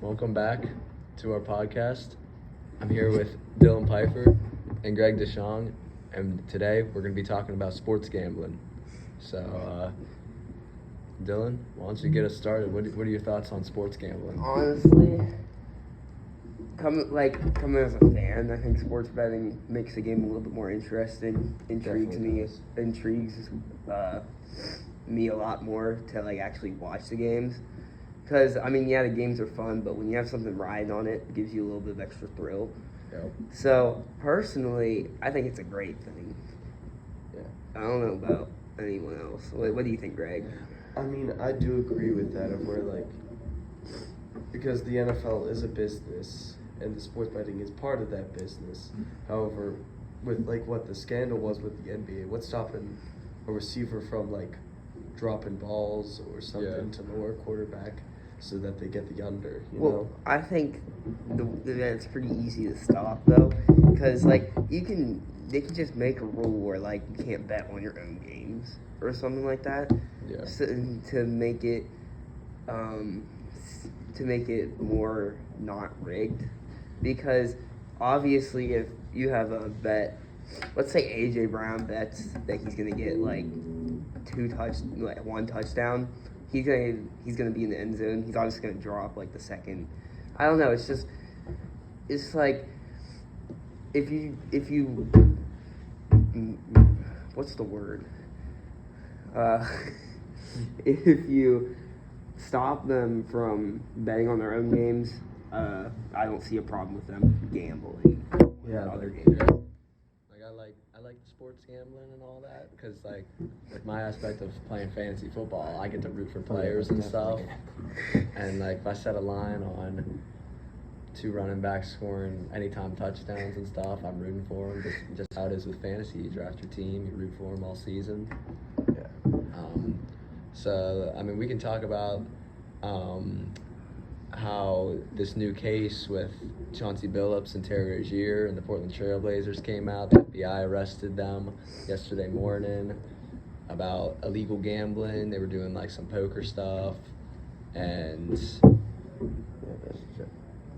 Welcome back to our podcast. I'm here with Dylan Pfeiffer and Greg DeShong, and today we're going to be talking about sports gambling. So, Dylan, why don't you get us started? What are your thoughts on sports gambling? Honestly, coming as a fan, I think sports betting makes the game a little bit more interesting. Intrigues me a lot more to actually watch the games. Because the games are fun, but when you have something riding on it, it gives you a little bit of extra thrill. Yep. So personally, I think it's a great thing. Yeah. I don't know about anyone else. What do you think, Greg? I do agree with that. Because the NFL is a business and the sports betting is part of that business. However, with what the scandal was with the NBA, what's stopping a receiver from dropping balls or something to lower quarterback so that they get the under, you know? I think that's pretty easy to stop though, because they can just make a rule where you can't bet on your own games or something like that. Yeah. So, to make it more not rigged, because obviously if you have a bet, let's say AJ Brown bets that he's gonna get one touchdown. He's gonna be in the end zone. He's obviously gonna drop the second. I don't know. It's if you what's the word? If you stop them from betting on their own games, I don't see a problem with them gambling. Other games. I like sports gambling and all that because with my aspect of playing fantasy football, I get to root for players and stuff. And if I set a line on 2 running backs scoring anytime touchdowns and stuff, I'm rooting for them. Just how it is with fantasy, you draft your team, you root for them all season. Yeah. So we can talk about how this new case with Chauncey Billups and Terry Rozier and the Portland Trail Blazers came out. The FBI arrested them yesterday morning about illegal gambling. They were doing some poker stuff. And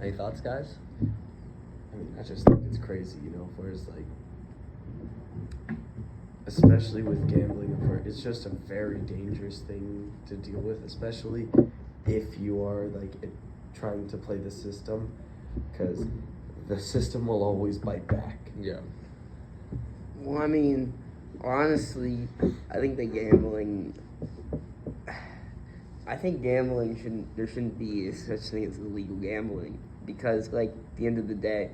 any thoughts, guys? I just think it's crazy, whereas especially with gambling, it's just a very dangerous thing to deal with, especially if you are trying to play the system, because the system will always bite back. Yeah. Well, honestly, I think there shouldn't be such thing as illegal gambling, because at the end of the day,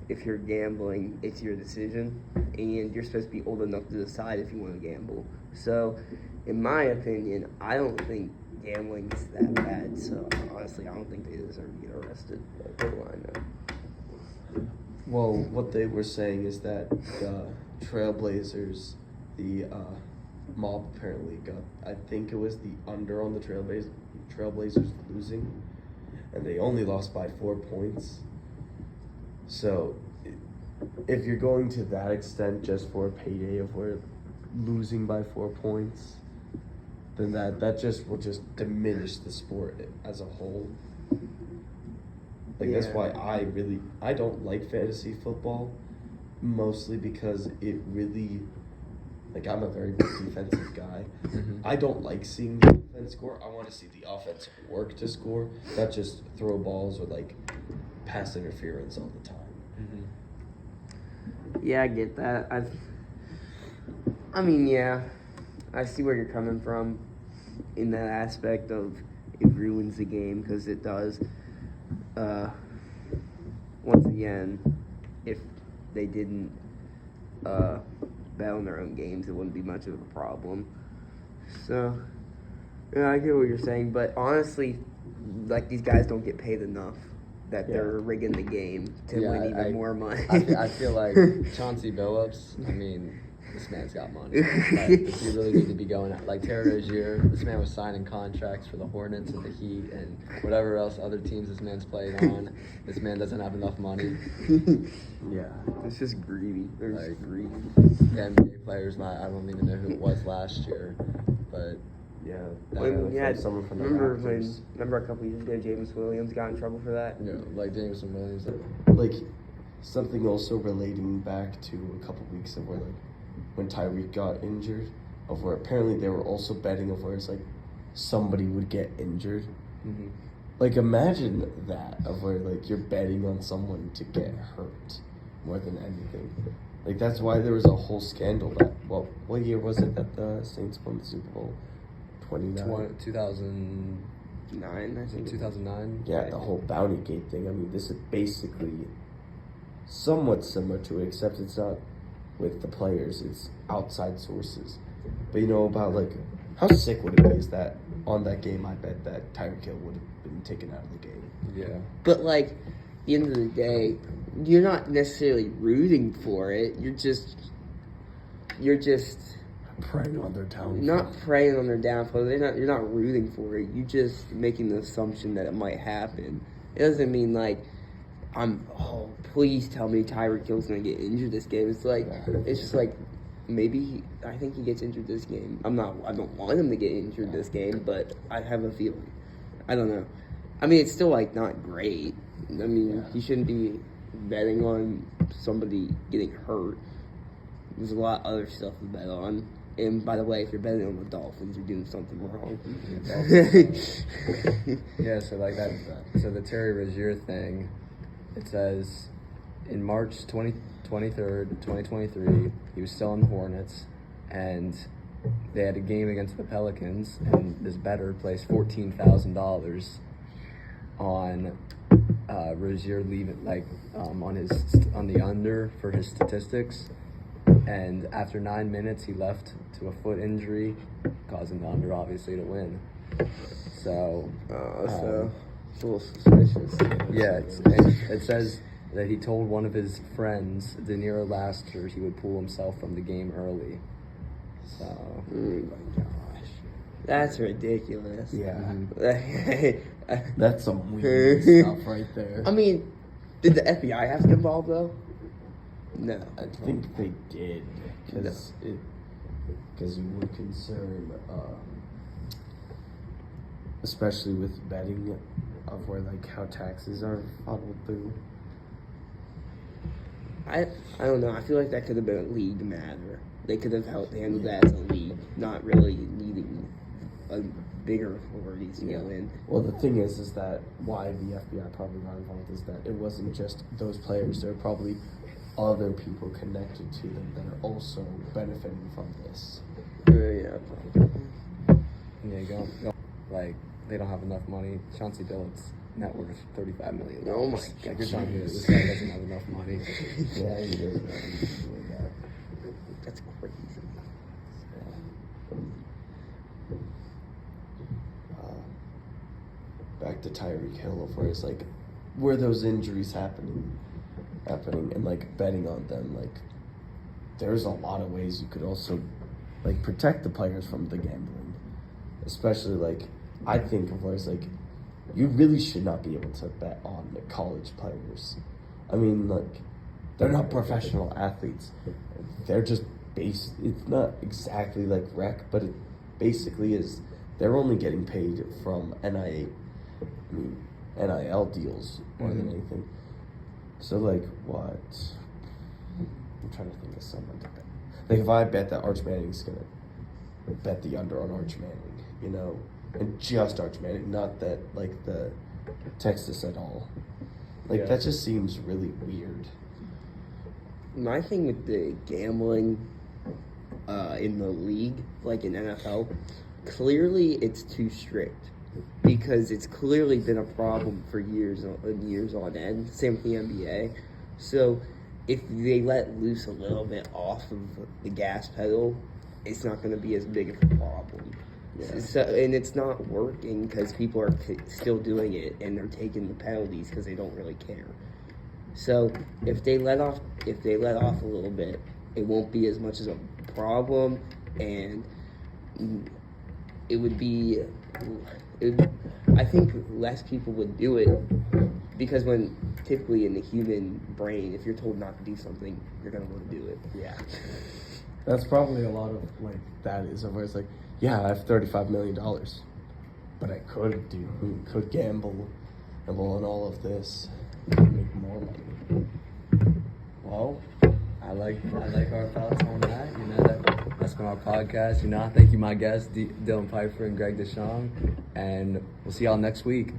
if you're gambling, it's your decision, and you're supposed to be old enough to decide if you want to gamble. So, in my opinion, I don't think gambling is that bad. So, honestly, I don't think they deserve to get arrested. But what do I know? Well, what they were saying is that the Trailblazers, the mob apparently got, I think it was the under on the Trailblazers losing, and they only lost by 4 points. So, if you're going to that extent just for a payday of losing by 4 points, then that will just diminish the sport as a whole. That's why I don't like fantasy football, mostly because it really, I'm a very big defensive guy. Mm-hmm. I don't like seeing the defense score. I want to see the offense work to score, not just throw balls or pass interference all the time. Mm-hmm. Yeah, I get that. I see where you're coming from in that aspect of it ruins the game, because it does. Once again, if they didn't bet on their own games, it wouldn't be much of a problem. So, yeah, I get what you're saying, but honestly, these guys don't get paid enough that they're rigging the game to win even more money. I feel like Chauncey Billups, this man's got money. If you really need to be going out, Terry Rozier, this man was signing contracts for the Hornets and the Heat and whatever else other teams this man's played on. This man doesn't have enough money. Yeah. It's just greedy. The NBA players, I don't even know who it was last year, but Yeah. Someone from the remember Raptors. remember a couple years ago, James Williams got in trouble for that. Yeah, like Jameson Williams. Like something also relating back to a couple weeks of where like when Tyreek got injured, of where apparently they were also betting of where it's like somebody would get injured. Mm-hmm. Like imagine that of where like you're betting on someone to get hurt more than anything. Like that's why there was a whole scandal that what year was it that the Saints won the Super Bowl? 2009, I think. 2009. Yeah, the whole Bounty Gate thing. I mean, this is basically somewhat similar to it, except it's not with the players, it's outside sources. But you know about like how sick would it be is that on that game I bet that Tyreek Hill would have been taken out of the game. Yeah. But like, at the end of the day, you're not necessarily rooting for it. You're just Preying on their downfall. not preying on their downfall. You're not rooting for it. You're just making the assumption that it might happen. It doesn't mean like please tell me Tyreek Hill's gonna get injured this game. It's like it's just like maybe I think he gets injured this game. I don't want him to get injured this game, but I have a feeling. I don't know. I mean, it's still like not great. I mean, he shouldn't be betting on somebody getting hurt. There's a lot of other stuff to bet on. And by the way, if you're betting on the Dolphins, you're doing something wrong. Yeah, so like that. So the Terry Rozier thing, it says in March 23rd, 2023, he was still in the Hornets, and they had a game against the Pelicans, and this bettor placed $14,000 on Rozier leaving, like on the under for his statistics. And after 9 minutes, he left to a foot injury, causing the under obviously to win. So, So it's a little suspicious. yeah, it says that he told one of his friends, De Niro Laster, he would pull himself from the game early. So, Oh my gosh, that's ridiculous. Yeah. I That's some weird stuff right there. mean, did the FBI have to get involved though? No. I think they did because you would concern, especially with betting, of where like how taxes are funneled through. I don't know. I feel like that could have been a league matter. They could have handled that as a league, not really needing a bigger authorities to go in. Well, the thing is that why the FBI probably got involved is that it wasn't just those players. There were probably other people connected to them that are also benefiting from this. Yeah. yeah, go like they don't have enough money. Chauncey Billups' net worth $35 million. Oh my Like, God. you're telling me that this guy doesn't have enough money? Yeah, he does not need to do that. That's crazy. Back to Tyreek Hill, of where it's like, where those injuries happening, and like betting on them, like there's a lot of ways you could also like protect the players from the gambling, especially like I think of where it's like you really should not be able to bet on the college players. I mean, like they're not professional athletes; they're just it's not exactly like rec, but it basically is. They're only getting paid from NIL deals more than anything. So like what? I'm trying to think of someone to bet. Like if I bet that Arch Manning's gonna bet the under on Arch Manning, you know, and just Arch Manning, not that like the Texas at all. Like that just seems really weird. My thing with the gambling in the league, like in NFL, clearly it's too strict because it's clearly been a problem for years on end. Same with the NBA. So if they let loose a little bit off of the gas pedal, it's not going to be as big of a problem. Yeah. So, and it's not working because people are still doing it and they're taking the penalties because they don't really care. So if they let off a little bit, it won't be as much as a problem, and I think less people would do it because when typically in the human brain, if you're told not to do something, you're gonna want to do it. Yeah. That's probably a lot of like that is where it's like yeah, I have $35 million, but I could gamble and all of this and make more money. Well, I like our thoughts on that. You know, that's been our podcast. You know, I thank you, my guests, Dylan Pfeiffer and Greg Deschamps, and we'll see y'all next week.